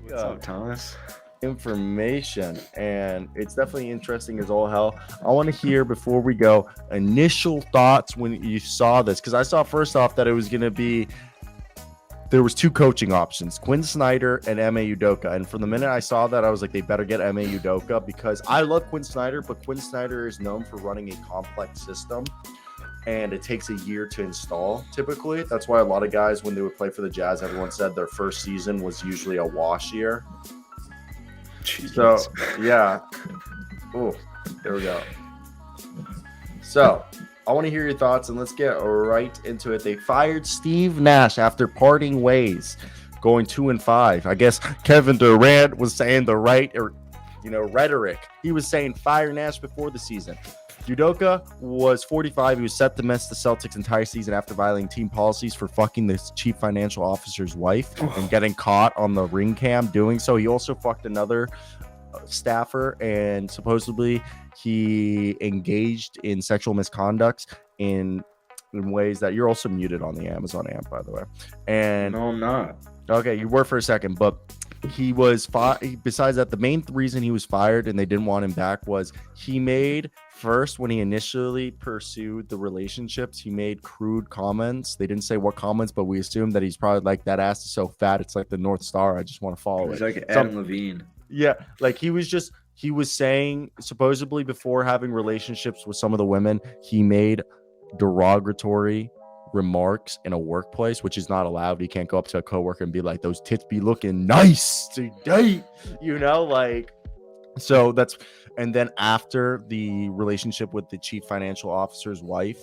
What's up, Thomas? Information, and it's definitely interesting as all hell. I want to hear, before we go, initial thoughts when you saw this, because I saw first off that it was going to be, there was two coaching options, Quinn Snyder and Ime Udoka. And from the minute I saw that, I was like, they better get Ime Udoka, because I love Quinn Snyder, but Quinn Snyder is known for running a complex system, and it takes a year to install typically. That's why a lot of guys, when they would play for the Jazz, everyone said their first season was usually a wash year. Jeez. So, yeah. Oh, there we go. So, I want to hear your thoughts, and let's get right into it. They fired Steve Nash after parting ways, going 2-5. I guess Kevin Durant was saying the right, rhetoric. He was saying fire Nash before the season. Udoka was 45. He was set to miss the Celtics' entire season after violating team policies for fucking the chief financial officer's wife and getting caught on the ring cam doing so. He also fucked another staffer, and supposedly he engaged in sexual misconduct in ways that you're also muted on the Amazon amp, by the way. And No, I'm not. okay, you were for a second, but he was besides that, the main reason he was fired and they didn't want him back was he made, first, when he initially pursued the relationships, he made crude comments. They didn't say what comments, but we assumed that he's probably like, that ass is so fat, it's like the North Star, I just want to follow It's it. like Adam Levine. Yeah, like he was saying, supposedly before having relationships with some of the women, he made derogatory remarks in a workplace, which is not allowed. He can't go up to a coworker and be like, those tits be looking nice today, like. So that's, and then after the relationship with the chief financial officer's wife,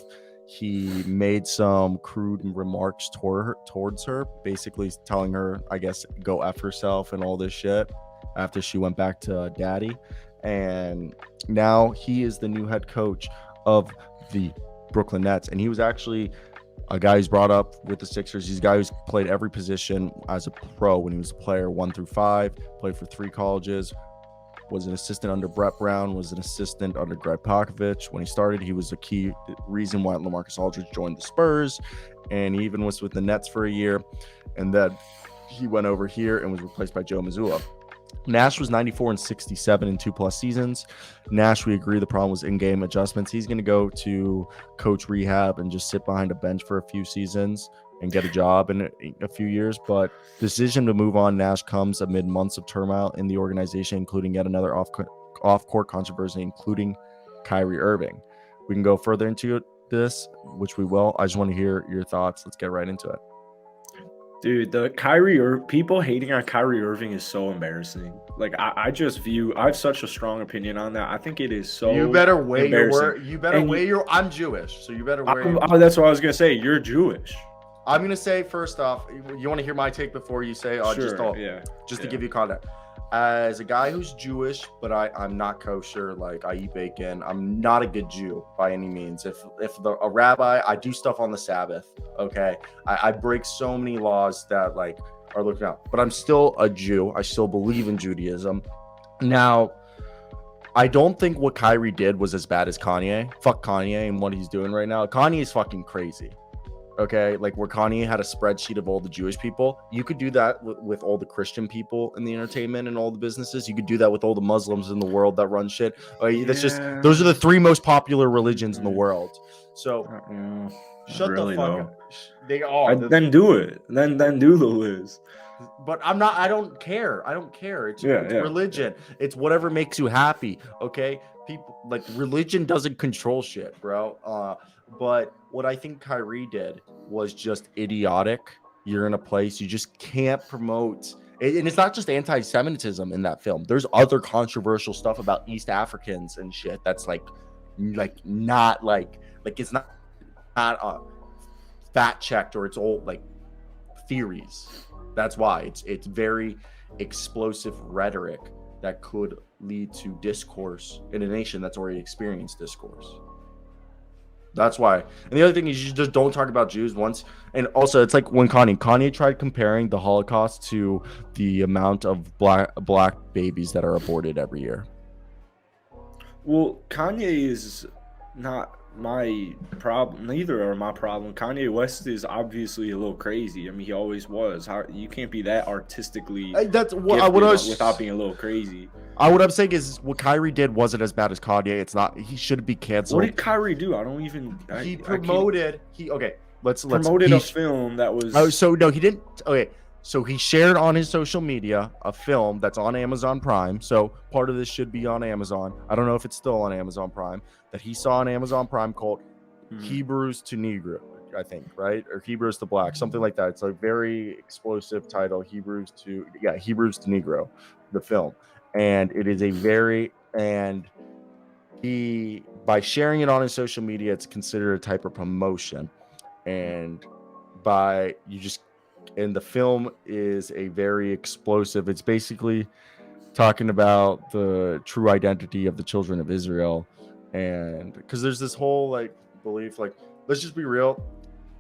he made some crude remarks towards her, basically telling her, I guess, go F herself and all this shit after she went back to daddy. And now he is the new head coach of the Brooklyn Nets. And he was actually a guy who's brought up with the Sixers. He's a guy who's played every position as a pro when he was a player 1 through 5, played for 3 colleges, was an assistant under Brett Brown, was an assistant under Greg Popovich. When he started, he was a key reason why LaMarcus Aldridge joined the Spurs, and he even was with the Nets for a year, and then he went over here and was replaced by Joe Mazzulla. Nash was 94-67 in 2+ seasons. Nash, we agree, the problem was in-game adjustments. He's going to go to coach rehab and just sit behind a bench for a few seasons and get a job in a few years. But decision to move on Nash comes amid months of turmoil in the organization, including yet another off-court controversy, including Kyrie Irving. We can go further into this, which we will. I just want to hear your thoughts. Let's get right into it. Dude, people hating on Kyrie Irving is so embarrassing. Like, I have such a strong opinion on that. I think it is so. You better weigh your word. I'm Jewish, so you better weigh. That's what I was gonna say. You're Jewish. I'm gonna say, first off, you want to hear my take before you say? Sure, just to give you context. As a guy who's Jewish, but I'm not kosher. Like, I eat bacon. I'm not a good Jew by any means. If a rabbi, I do stuff on the Sabbath. Okay, I break so many laws that like are looked out. But I'm still a Jew. I still believe in Judaism. Now, I don't think what Kyrie did was as bad as Kanye. Fuck Kanye and what he's doing right now. Kanye is fucking crazy. Okay, like where Kanye had a spreadsheet of all the Jewish people, you could do that with all the Christian people in the entertainment and all the businesses. You could do that with all the Muslims in the world that run shit. That's just, those are the 3 most popular religions in the world. So shut really the fuck up. They are. Then do it. Then do the list. But I don't care. It's religion. Yeah. It's whatever makes you happy. Okay, people, like, religion doesn't control shit, bro. But what I think Kyrie did was just idiotic. You're in a place you just can't promote. And it's not just anti-Semitism in that film. There's other controversial stuff about East Africans and shit that's like not like it's not fact checked, or it's all like theories. That's why it's very explosive rhetoric that could lead to discourse in a nation that's already experienced discourse. That's why. And the other thing is, you just don't talk about Jews once. And also, it's like when Kanye tried comparing the Holocaust to the amount of black babies that are aborted every year. Well, Kanye is not my problem. Neither are my problem. Kanye West is obviously a little crazy. I mean, he always was. How you can't be that artistically That's what gifted I without was. being a little crazy. What I'm saying is what Kyrie did wasn't as bad as Kanye. It's not. He should be What canceled. did Kyrie do? I don't even. He I can't. promoted. Let's Promoted he a film that was. Oh, so no, he didn't. Okay, so he shared on his social media a film that's on Amazon Prime. So part of this should be on Amazon. I don't know if it's still on Amazon Prime. That he saw on Amazon Prime called Hebrews to Negro, I think, right? Or Hebrews to Black, something like that. It's a very explosive title, Hebrews to Negro, the film. And it is he, by sharing it on his social media, it's considered a type of promotion. And the film is a very explosive. It's basically talking about the true identity of the children of Israel. And because there's this whole like belief, like, let's just be real,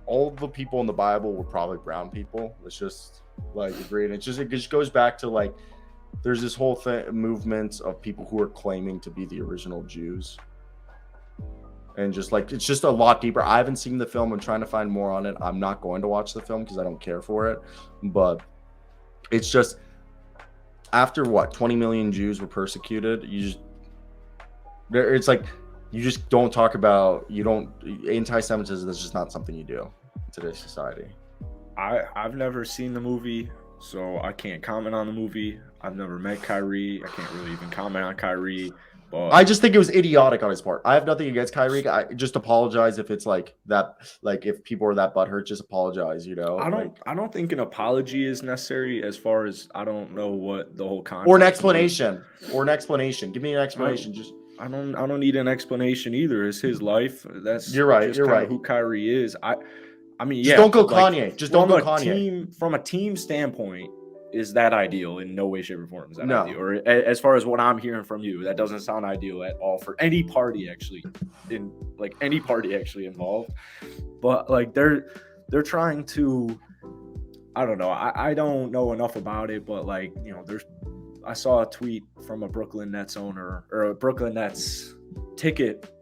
all the people in the Bible were probably brown people. Let's just like agree. And it just goes back to like there's this whole movement of people who are claiming to be the original Jews. And just like it's just a lot deeper. I haven't seen the film. I'm trying to find more on it. I'm not going to watch the film because I don't care for it. But it's just after 20 million Jews were persecuted, it's like you just don't talk about anti-Semitism. That's just not something you do in today's society. I've never seen the movie, so I can't comment on the movie. I've never met Kyrie. I can't really even comment on Kyrie. But I just think it was idiotic on his part. I have nothing against Kyrie. I just apologize if it's like that. Like if people are that butthurt, just apologize. I don't think an apology is necessary. As far as I don't know what the whole context or an explanation. Give me an explanation. I don't need an explanation either. It's his life. You're right. Who Kyrie is. I mean, just don't go Kanye. Just don't go Kanye. From a team standpoint, is that ideal? In no way, shape, or form is that ideal. Or as far as what I'm hearing from you, that doesn't sound ideal at all for any party actually involved. But like they're trying to. I don't know. I don't know enough about it, but like I saw a tweet from a Brooklyn Nets owner or a Brooklyn Nets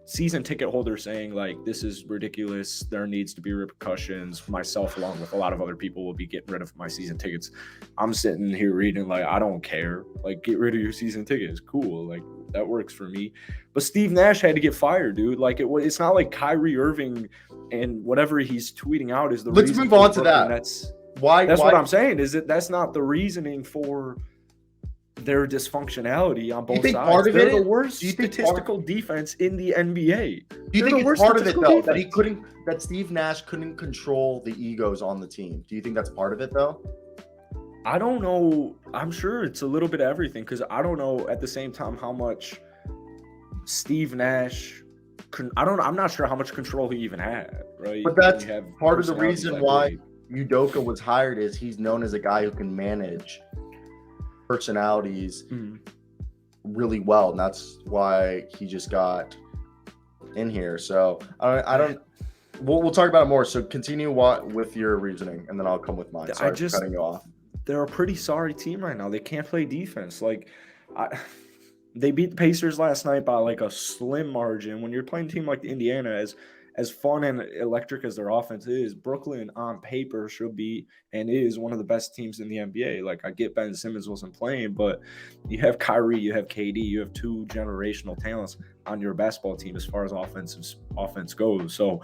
season ticket holder saying like, this is ridiculous. There needs to be repercussions. Myself, along with a lot of other people, will be getting rid of my season tickets. I'm sitting here reading like, I don't care. Like, get rid of your season tickets. Cool. Like that works for me. But Steve Nash had to get fired, dude. Like it's not like Kyrie Irving and whatever he's tweeting out is the reason. Let's move on to that. That's why what I'm saying is that's not the reasoning for their dysfunctionality on both sides. They're the worst statistical defense in the NBA. Do you think it's part of it though that Steve Nash couldn't control the egos on the team? Do you think that's part of it though? I don't know. I'm sure it's a little bit of everything because I don't know at the same time how much Steve Nash. I'm not sure how much control he even had. Right. But that's part of the reason why Udoka was hired is he's known as a guy who can manage personalities really well, and that's why he just got in here. So I don't. We'll talk about it more. So continue with your reasoning, and then I'll come with mine. Sorry for cutting you off. They're a pretty sorry team right now. They can't play defense. Like, they beat the Pacers last night by like a slim margin. When you're playing a team like Indiana, as fun and electric as their offense is, Brooklyn on paper should be and is one of the best teams in the NBA. Like, I get Ben Simmons wasn't playing, but you have Kyrie, you have KD, you have two generational talents on your basketball team as far as offense goes. So,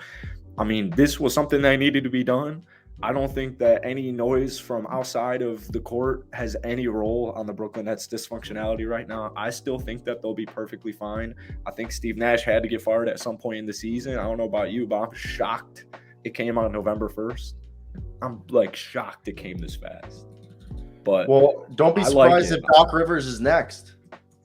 I mean, this was something that needed to be done. I don't think that any noise from outside of the court has any role on the Brooklyn Nets dysfunctionality right now. I still think that they'll be perfectly fine. I think Steve Nash had to get fired at some point in the season. I don't know about you, but I'm shocked it came on November 1st. I'm like shocked it came this fast. But don't be surprised if Doc Rivers is next.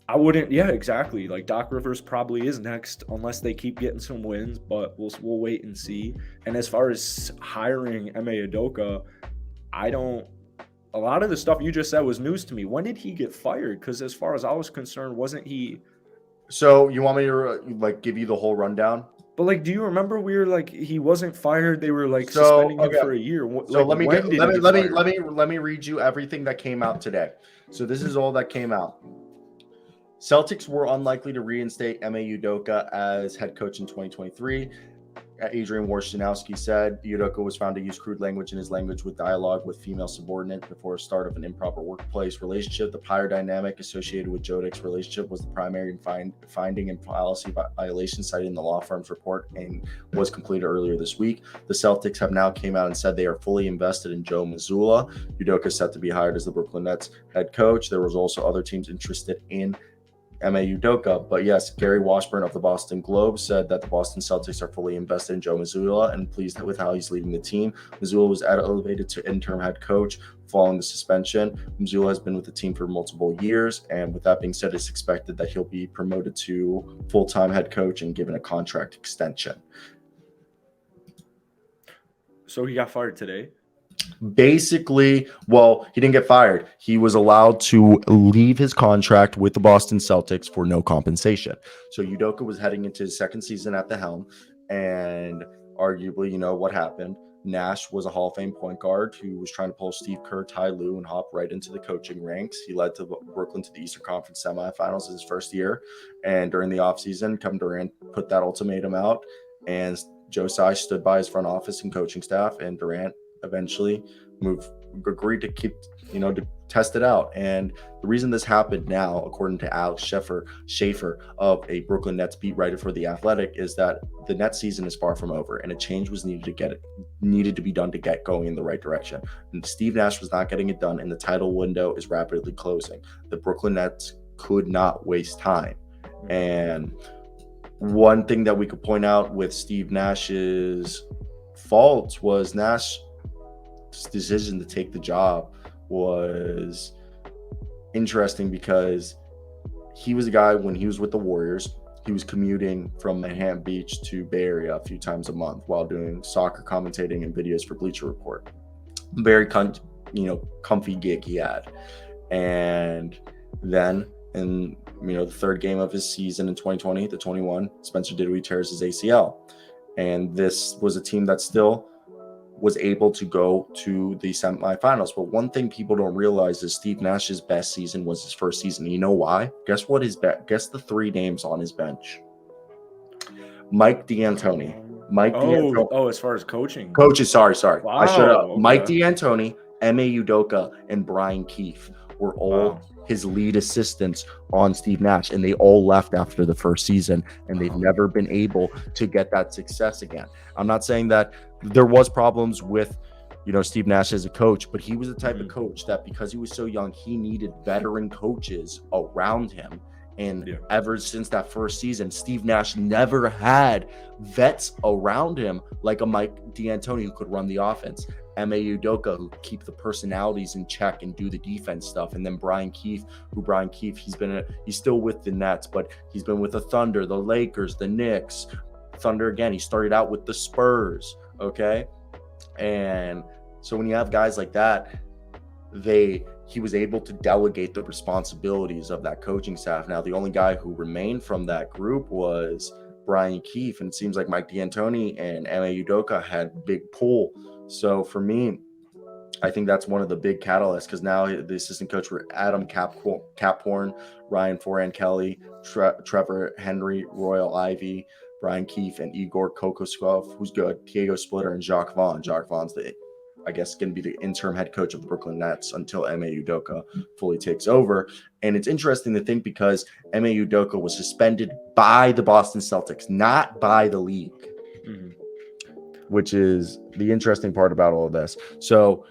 I wouldn't. Yeah, exactly. Like Doc Rivers probably is next unless they keep getting some wins, but we'll wait and see. And as far as hiring Ime Udoka, a lot of the stuff you just said was news to me. When did he get fired? Because as far as I was concerned, wasn't he? So you want me to like give you the whole rundown? But like, do you remember we were like he wasn't fired? They were like suspending him for a year. So let me read you everything that came out today. So this is all that came out. Celtics were unlikely to reinstate Ime Udoka as head coach in 2023. Adrian Wojnarowski said Udoka was found to use crude language in his language with dialogue with female subordinate before start of an improper workplace relationship. The power dynamic associated with Jodek's relationship was the primary finding and policy violation cited in the law firm's report and was completed earlier this week. The Celtics have now came out and said they are fully invested in Joe Mazzulla. Udoka is set to be hired as the Brooklyn Nets head coach. There was also other teams interested in Ime Udoka. But yes, Gary Washburn of the Boston Globe said that the Boston Celtics are fully invested in Joe Mazzulla and pleased with how he's leading the team. Mazzulla was elevated to interim head coach following the suspension. Mazzulla has been with the team for multiple years, and with that being said, it's expected that he'll be promoted to full-time head coach and given a contract extension. So he got fired today? Basically, well, he didn't get fired. He was allowed to leave his contract with the Boston Celtics for no compensation. So Udoka was heading into his second season at the helm, and arguably, you know what happened. Nash was a Hall of Fame point guard who was trying to pull Steve Kerr, Ty Lue, and hop right into the coaching ranks. He led to Brooklyn to the Eastern Conference semifinals in his first year, and during the offseason, Kevin Durant put that ultimatum out, and Joe Tsai stood by his front office and coaching staff, and Durant eventually agreed to keep, to test it out. And the reason this happened now, according to Alex Schaefer of a Brooklyn Nets beat writer for The Athletic, is that the Nets season is far from over and a change was needed to be done to get going in the right direction. And Steve Nash was not getting it done, and the title window is rapidly closing. The Brooklyn Nets could not waste time. And one thing that we could point out with Steve Nash's fault was Nash's decision to take the job was interesting because he was a guy, when he was with the Warriors, he was commuting from Manhattan Beach to Bay Area a few times a month while doing soccer commentating and videos for Bleacher Report. Very comfy gig he had. And then in the third game of his season in 2020, the 21, Spencer Dinwiddie tears his ACL. And this was a team that still was able to go to the semifinals. But one thing people don't realize is Steve Nash's best season was his first season. You know why? Guess what his guess the three names on his bench. Mike D'Antoni. As far as coaching. Coaches, sorry. Wow, I shut up. okay. Mike D'Antoni, Ime Udoka, and Brian Keefe were all his lead assistants on Steve Nash, and they all left after the first season, and they've never been able to get that success again. I'm not saying that there was problems with Steve Nash as a coach, but he was the type of coach that, because he was so young, he needed veteran coaches around him. And ever since that first season, Steve Nash never had vets around him like a Mike D'Antoni who could run the offense, Ime Udoka who could keep the personalities in check and do the defense stuff, and then Brian Keefe, he's still with the Nets, but he's been with the Thunder, the Lakers, the Knicks, Thunder again. He started out with the Spurs, okay? And so when you have guys like that, he was able to delegate the responsibilities of that coaching staff. Now, the only guy who remained from that group was Brian Keefe, and it seems like Mike D'Antoni and Ime Udoka had big pull. So for me, I think that's one of the big catalysts, because now the assistant coach were Adam Caphorn, Ryan Foran Kelly, Trevor Henry, Royal Ivy, Brian Keefe, and Igor Kokoskov, who's good, Diego Splitter, and Jacques Vaughn. Jacques Vaughn's going to be the interim head coach of the Brooklyn Nets until Ime Udoka fully takes over. And it's interesting to think, because Ime Udoka was suspended by the Boston Celtics, not by the league, which is the interesting part about all of this. So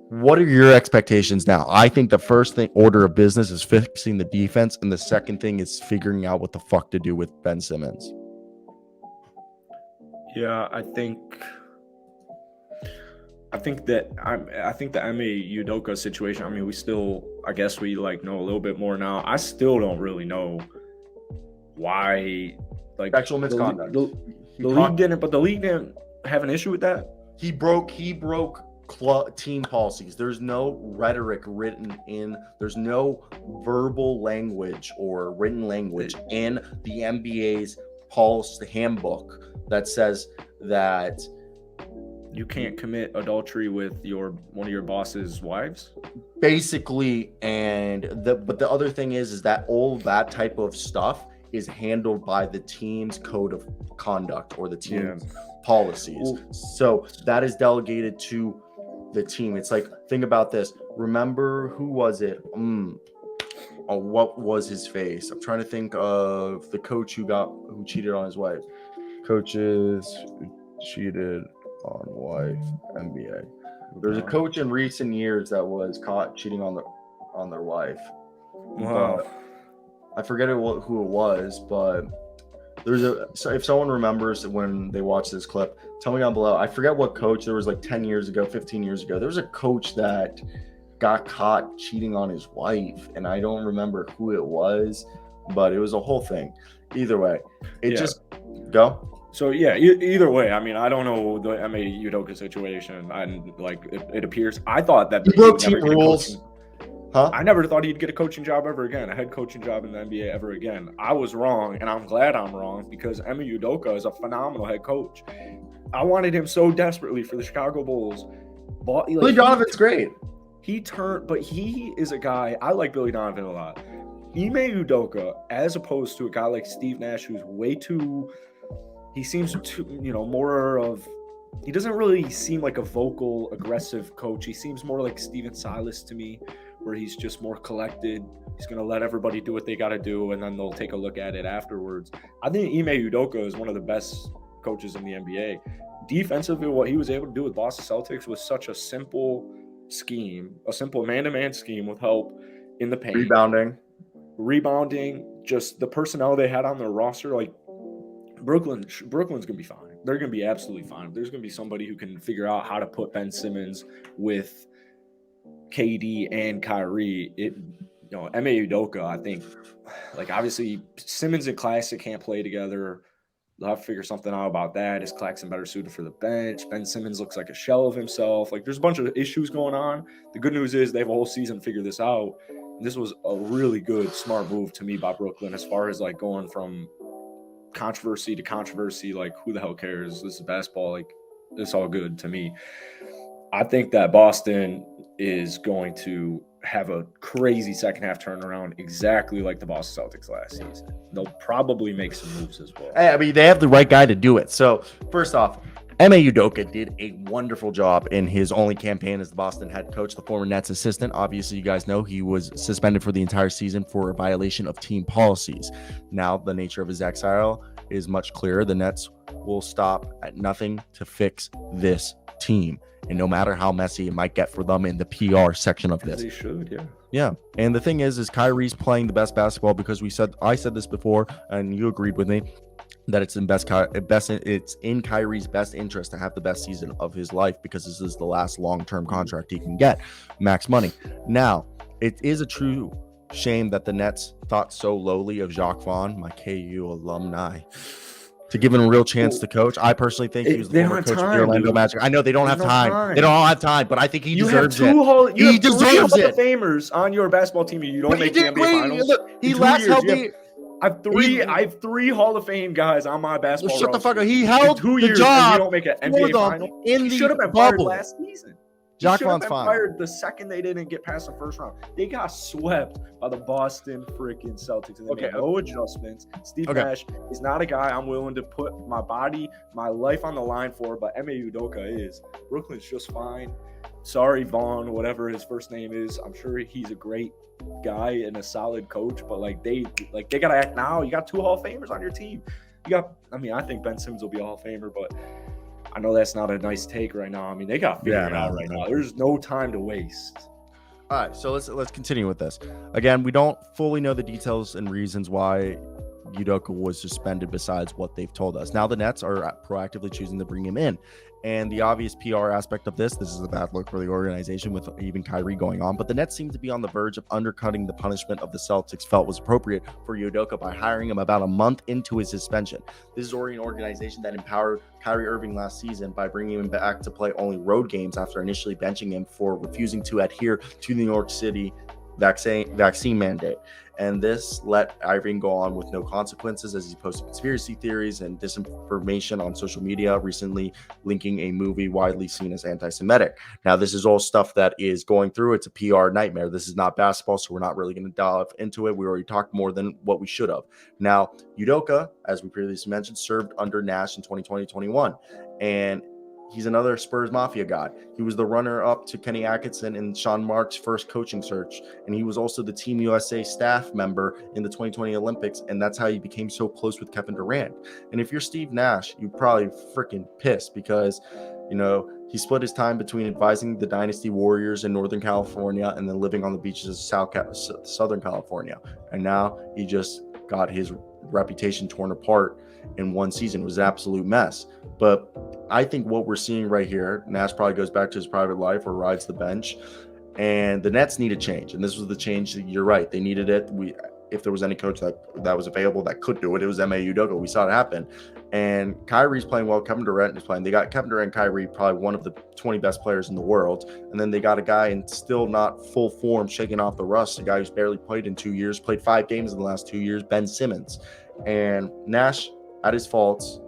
what are your expectations now? I think the first order of business is fixing the defense, and the second thing is figuring out what the fuck to do with Ben Simmons. Yeah, I think the Ime Udoka situation, I mean, we still, I guess we know a little bit more now. I still don't really know why, sexual misconduct. The league didn't, but the league didn't have an issue with that. He broke team policies. There's no rhetoric written in, there's no verbal language or written language in the NBA's handbook that says that You can't commit adultery with one of your boss's wives? Basically, but the other thing is that all that type of stuff is handled by the team's code of conduct or the team's policies. So that is delegated to the team. It's like, think about this. Remember, who was it? What was his face? I'm trying to think of the coach who cheated on his wife. Coaches who cheated on wife, NBA. There's a coach in recent years that was caught cheating on their wife. Wow. I forget who it was, but if someone remembers when they watch this clip, tell me down below. I forget what coach. There was like 10 years ago, 15 years ago. There was a coach that got caught cheating on his wife, and I don't remember who it was, but it was a whole thing. Either way, just go. So yeah, either way, I mean, I don't know the Ime Udoka situation, and like it appears, I thought that he broke team rules. I never thought he'd get a coaching job ever again, a head coaching job in the NBA ever again. I was wrong, and I'm glad I'm wrong, because Ime Udoka is a phenomenal head coach. I wanted him so desperately for the Chicago Bulls. Billy Donovan's great. But he is a guy, I like Billy Donovan a lot. Ime Udoka, as opposed to a guy like Steve Nash, who's way too... He seems to, he doesn't really seem like a vocal, aggressive coach. He seems more like Steven Silas to me, where he's just more collected. He's going to let everybody do what they got to do, and then they'll take a look at it afterwards. I think Ime Udoka is one of the best coaches in the NBA. Defensively, what he was able to do with Boston Celtics was such a simple scheme, a simple man-to-man scheme with help in the paint. Rebounding, just the personnel they had on their roster, like, Brooklyn's going to be fine. They're going to be absolutely fine. There's going to be somebody who can figure out how to put Ben Simmons with KD and Kyrie. Ime Udoka, I think, like, obviously Simmons and Claxton can't play together. They'll have to figure something out about that. Is Claxton better suited for the bench? Ben Simmons looks like a shell of himself. Like, there's a bunch of issues going on. The good news is they have a whole season to figure this out. And this was a really good, smart move to me by Brooklyn, as far as like going from controversy to controversy. Like, who the hell cares? This is basketball. Like, it's all good to me. I think that Boston is going to have a crazy second half turnaround, exactly like the Boston Celtics last season. They'll probably make some moves as well. I mean, they have the right guy to do it. So first off, Ime Udoka did a wonderful job in his only campaign as the Boston head coach, the former Nets assistant. Obviously, you guys know he was suspended for the entire season for a violation of team policies. Now, the nature of his exile is much clearer. The Nets will stop at nothing to fix this team. And no matter how messy it might get for them in the PR section of this. They should, yeah. Yeah. And the thing is Kyrie's playing the best basketball because I said this before, and you agreed with me, that it's in Kyrie's best interest to have the best season of his life, because this is the last long-term contract he can get, max money. Now, it is a true shame that the Nets thought so lowly of Jacques Vaughn, my KU alumni, to give him a real chance to coach. I personally think he was the former coach of the Orlando Magic. I know they don't have time. They don't all have time, but I think he deserves it. He deserves it. Famers on your basketball team, and you don't make the NBA finals. Look, he last held the. I have three Hall of Fame guys on my basketball. Shut the fuck up. He held the job. You don't make an NBA final. He should have been fired last season. Jacques Vaughn's fine. Fired the second they didn't get past the first round. They got swept by the Boston freaking Celtics, and they made no adjustments. Steve Nash is not a guy I'm willing to put my body, my life on the line for, but Ime Udoka is. Brooklyn's just fine. Sorry, Vaughn, whatever his first name is. I'm sure he's a great guy and a solid coach, but they gotta act now. You got two Hall of Famers on your team. I think Ben Simmons will be a Hall of Famer, but I know that's not a nice take right now. I mean, they got figured out right now. There's no time to waste. All right, so let's continue with this. Again, we don't fully know the details and reasons why Udoka was suspended besides what they've told us. Now the Nets are proactively choosing to bring him in. And the obvious PR aspect of this is a bad look for the organization with even Kyrie going on. But the Nets seem to be on the verge of undercutting the punishment of the Celtics felt was appropriate for Udoka by hiring him about a month into his suspension. This is already an organization that empowered Kyrie Irving last season by bringing him back to play only road games after initially benching him for refusing to adhere to the vaccine mandate. And this let Irving go on with no consequences as he posted conspiracy theories and disinformation on social media, recently linking a movie widely seen as anti-Semitic. Now, this is all stuff that is going through. It's a PR nightmare. This is not basketball, so we're not really going to dive into it. We already talked more than what we should have. Now, Udoka, as we previously mentioned, served under Nash in 2020-21, and he's another Spurs Mafia guy. He was the runner-up to Kenny Atkinson in Sean Marks' first coaching search, and he was also the Team USA staff member in the 2020 Olympics, and that's how he became so close with Kevin Durant. And if you're Steve Nash, you're probably freaking pissed because, he split his time between advising the Dynasty Warriors in Northern California and then living on the beaches of Southern California. And now he just got his reputation torn apart in one season. It was an absolute mess. But I think what we're seeing right here, Nash probably goes back to his private life or rides the bench, and the Nets need a change. And this was the change. You're right. They needed it. If there was any coach that was available that could do it, it was Ime Udoka. We saw it happen. And Kyrie's playing well. Kevin Durant is playing. They got Kevin Durant and Kyrie, probably one of the 20 best players in the world. And then they got a guy in still not full form, shaking off the rust, a guy who's barely played in 2 years, played 5 games in the last 2 years, Ben Simmons. And Nash, at his faults,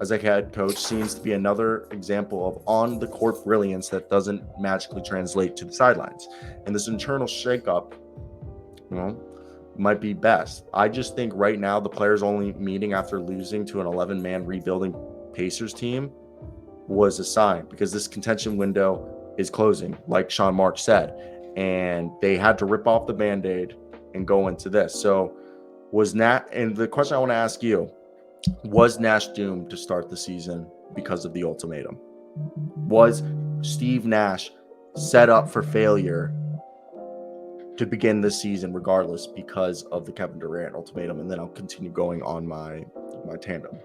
as a head coach, seems to be another example of on-the-court brilliance that doesn't magically translate to the sidelines. And this internal shakeup, might be best. I just think right now the players only meeting after losing to an 11-man rebuilding Pacers team was a sign, because this contention window is closing, like Sean Marks said, and they had to rip off the Band-Aid and go into this. So and the question I want to ask you, was Nash doomed to start the season because of the ultimatum? Was Steve Nash set up for failure to begin this season regardless because of the Kevin Durant ultimatum? And then I'll continue going on my tandem.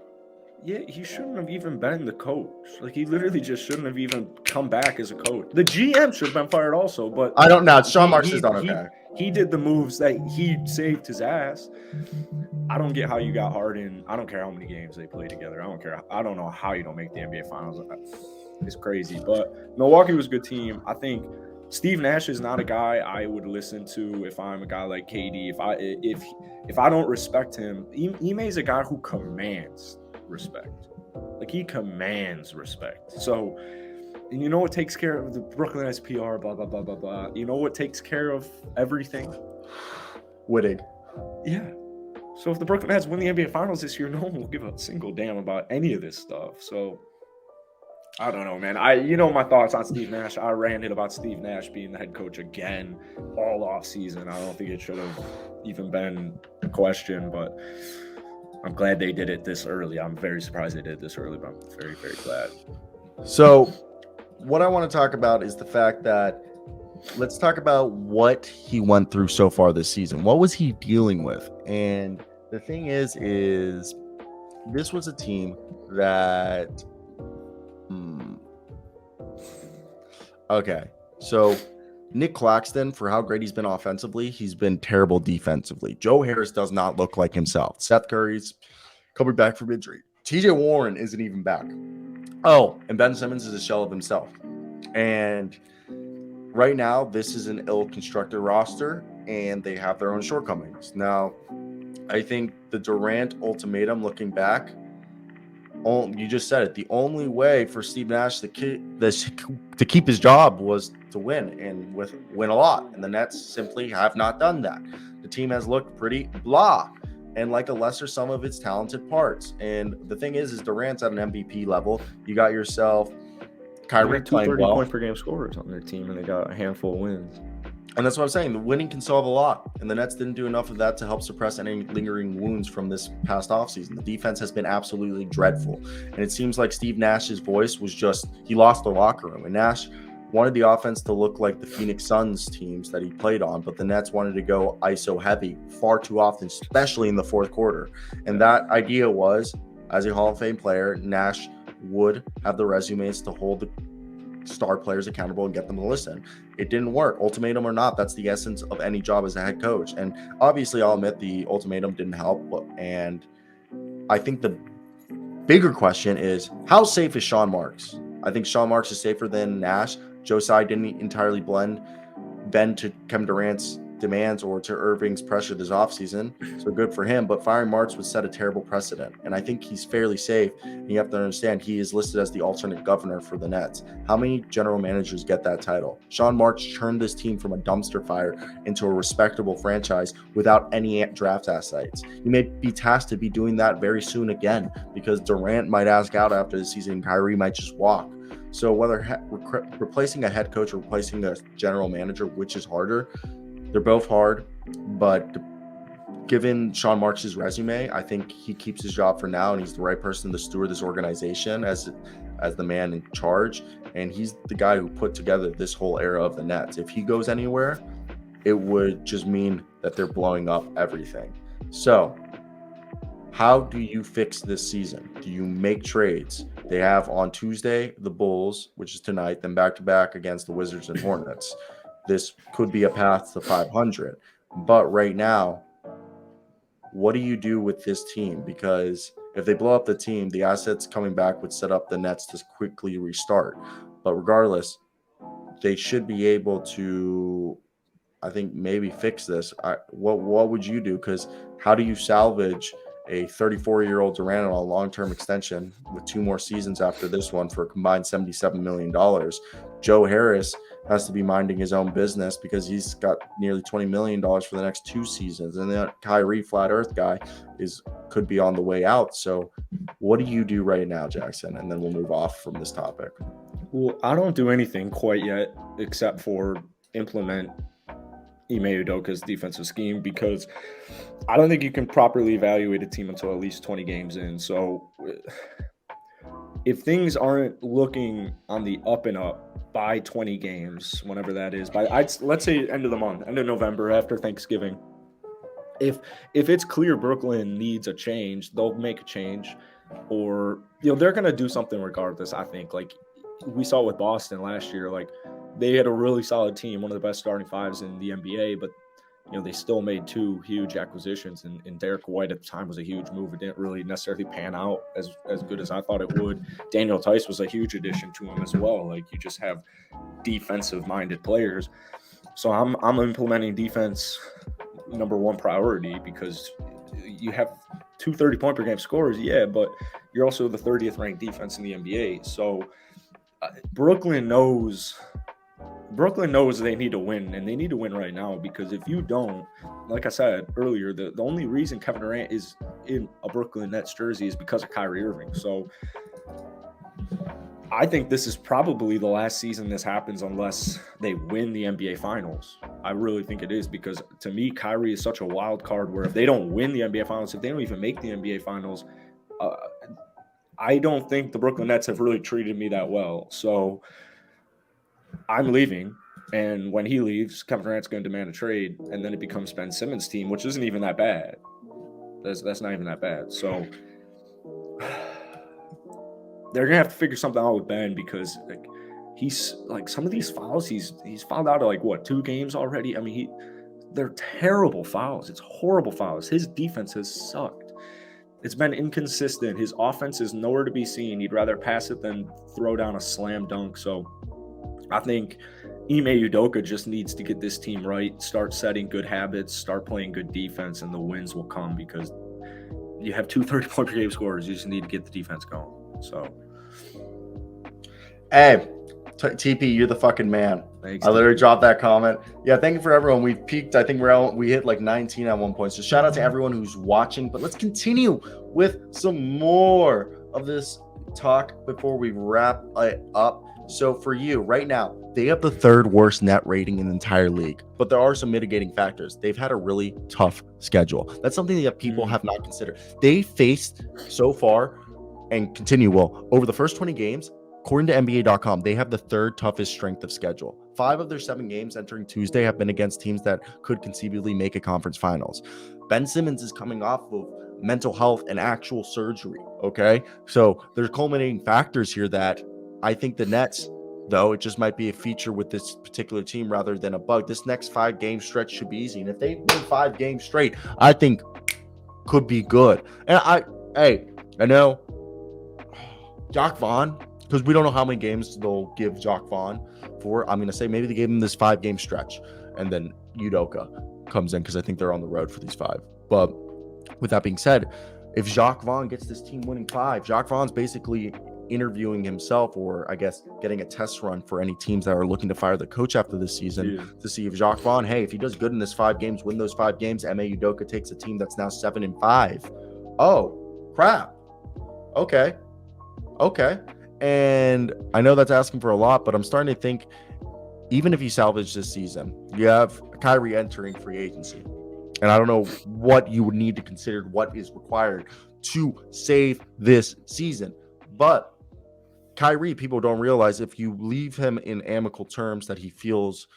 Yeah, he shouldn't have even been the coach. Like, he literally just shouldn't have even come back as a coach. The GM should have been fired also, but I don't know. Sean Marks is done okay. He did the moves that he saved his ass. I don't get how you got Harden. I don't care how many games they play together. I don't care. I don't know how you don't make the NBA Finals. It's crazy. But Milwaukee was a good team. I think Steve Nash is not a guy I would listen to if I'm a guy like KD. If I don't respect him, Ime is a guy who commands respect. Like, he commands respect. So, and you know what takes care of the Brooklyn Nets PR, blah, blah, blah, blah, blah. You know what takes care of everything? Winning. Yeah. So if the Brooklyn Nets win the NBA Finals this year, no one will give a single damn about any of this stuff. So, I don't know, man. My thoughts on Steve Nash. I ranted about Steve Nash being the head coach again all off season. I don't think it should have even been a question, but I'm glad they did it this early. I'm very surprised they did it this early, but I'm very, very glad. So what I want to talk about is the fact that let's talk about what he went through so far this season. What was he dealing with? And the thing is this was a team that okay, so Nick Claxton, for how great he's been offensively, he's been terrible defensively. Joe Harris does not look like himself. Seth Curry's coming back from injury. TJ Warren isn't even back. Oh, and Ben Simmons is a shell of himself. And right now, this is an ill-constructed roster, and they have their own shortcomings. Now, I think the Durant ultimatum, looking back, you just said it. The only way for Steve Nash to keep his job was to win, and win a lot. And the Nets simply have not done that. The team has looked pretty blah and like a lesser sum of its talented parts. And the thing is Durant's at an MVP level. You got yourself Kyrie playing well. 30 point per game scorers on their team, and they got a handful of wins. And that's what I'm saying. The winning can solve a lot. And the Nets didn't do enough of that to help suppress any lingering wounds from this past offseason. The defense has been absolutely dreadful. And it seems like Steve Nash's voice was he lost the locker room. And Nash wanted the offense to look like the Phoenix Suns teams that he played on. But the Nets wanted to go ISO heavy far too often, especially in the fourth quarter. And that idea was, as a Hall of Fame player, Nash would have the resumes to hold the star players accountable and get them to listen. It didn't work. Ultimatum or not, that's the essence of any job as a head coach. And obviously, I'll admit the ultimatum didn't help. And I think the bigger question is, how safe is Sean Marks? I think Sean Marks is safer than Nash. Joe Tsai didn't entirely blend bend to Kevin Durant's demands or to Irving's pressure this offseason. So good for him. But firing Marks would set a terrible precedent. And I think he's fairly safe. And you have to understand he is listed as the alternate governor for the Nets. How many general managers get that title? Sean Marks turned this team from a dumpster fire into a respectable franchise without any draft assets. You may be tasked to be doing that very soon again, because Durant might ask out after the season and Kyrie might just walk. So whether replacing a head coach or replacing a general manager, which is harder, they're both hard. But given Sean Marks' resume, I think he keeps his job for now, and he's the right person to steward this organization as the man in charge. And he's the guy who put together this whole era of the Nets. If he goes anywhere, it would just mean that they're blowing up everything. So how do you fix this season? Do you make trades? They have on Tuesday the Bulls, which is tonight, then back-to-back against the Wizards and Hornets. This could be a path to 500. But right now, what do you do with this team? Because if they blow up the team, the assets coming back would set up the Nets to quickly restart. But regardless, they should be able to, I think, maybe fix this. What would you do? Because how do you salvage a 34-year-old Durant on a long-term extension with 2 more seasons after this one for a combined $77 million? Joe Harris has to be minding his own business because he's got nearly $20 million for the next 2 seasons. And then Kyrie, flat earth guy, could be on the way out. So what do you do right now, Jackson? And then we'll move off from this topic. Well, I don't do anything quite yet except for implement Ime Udoka's defensive scheme, because I don't think you can properly evaluate a team until at least 20 games in. So if things aren't looking on the up and up by 20 games, whenever that is, let's say end of the month, end of November, after Thanksgiving, if it's clear Brooklyn needs a change, they'll make a change, or they're gonna do something regardless. I think, like we saw with Boston last year, like they had a really solid team, one of the best starting fives in the NBA, but they still made 2 huge acquisitions, and Derek White at the time was a huge move. It didn't really necessarily pan out as good as I thought it would. Daniel Tice was a huge addition to him as well. Like, you just have defensive-minded players. So I'm implementing defense number 1 priority, because you have 2 30-point per game scorers, yeah, but you're also the 30th ranked defense in the NBA. So Brooklyn knows they need to win, and they need to win right now, because if you don't, like I said earlier, the only reason Kevin Durant is in a Brooklyn Nets jersey is because of Kyrie Irving. So I think this is probably the last season this happens unless they win the NBA Finals. I really think it is, because to me, Kyrie is such a wild card where if they don't win the NBA Finals, if they don't even make the NBA Finals, I don't think the Brooklyn Nets have really treated me that well. So I'm leaving, and when he leaves, Kevin Durant's going to demand a trade, and then it becomes Ben Simmons' team, which isn't even that bad. That's not even that bad. So they're gonna have to figure something out with Ben, because he's like, some of these fouls he's fouled out of, like, what, 2 games already. I mean, they're terrible fouls. It's horrible fouls. His defense has sucked. It's been inconsistent. His offense is nowhere to be seen. He'd rather pass it than throw down a slam dunk. So I think Ime Udoka just needs to get this team right, start setting good habits, start playing good defense, and the wins will come, because you have 2 30-point per game scorers. You just need to get the defense going. So, hey, TP, you're the fucking man. Thanks, I literally dropped that comment. Yeah, thank you for everyone. We've peaked. I think we hit like 19 at one point. So shout out to everyone who's watching. But let's continue with some more of this talk before we wrap it up. So for you right now, they have the 3rd worst net rating in the entire league, but there are some mitigating factors. They've had a really tough schedule. That's something that people have not considered. They faced so far and continue well over the first 20 games. According to NBA.com, they have the 3rd toughest strength of schedule. 5 of their 7 games entering Tuesday have been against teams that could conceivably make a conference finals. Ben Simmons is coming off of mental health and actual surgery. Okay, so there's culminating factors here that I think the Nets, though, it just might be a feature with this particular team rather than a bug. This next 5-game stretch should be easy. And if they win 5 games straight, I think could be good. And I know Jock Vaughn, because we don't know how many games they'll give Jock Vaughn, I'm going to say maybe they gave him this 5-game stretch, and then Udoka comes in because I think they're on the road for these 5. But with that being said, if Jacques Vaughn gets this team winning 5, Jacques Vaughn's basically interviewing himself, or I guess getting a test run for any teams that are looking to fire the coach after this season to see if Jacques Vaughn, hey, if he does good in this 5 games, win those 5 games, Ime Udoka takes a team that's now 7-5. Oh, crap. Okay. And I know that's asking for a lot, but I'm starting to think, even if you salvage this season, you have Kyrie entering free agency. And I don't know what you would need to consider, what is required to save this season. But Kyrie, people don't realize, if you leave him in amicable terms that he feels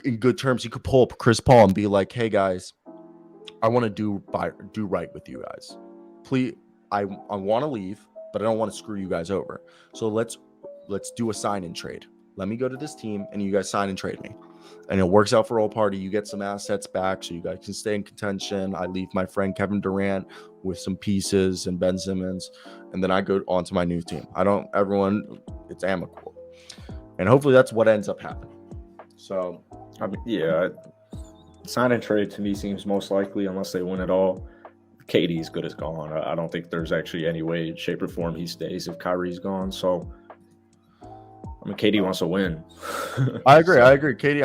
in good terms, you could pull up Chris Paul and be like, hey, guys, I want to do right with you guys. Please, I want to leave, but I don't want to screw you guys over. So let's do a sign and trade. Let me go to this team and you guys sign and trade me. And it works out for all party. You get some assets back so you guys can stay in contention. I leave my friend Kevin Durant with some pieces and Ben Simmons, and then I go on to my new team. It's amicable. And hopefully that's what ends up happening. So, I mean, yeah, sign and trade to me seems most likely, unless they win it all. KD's good as gone. I don't think there's actually any way, shape, or form he stays if Kyrie's gone. So, I mean, KD wants to win. I agree. KD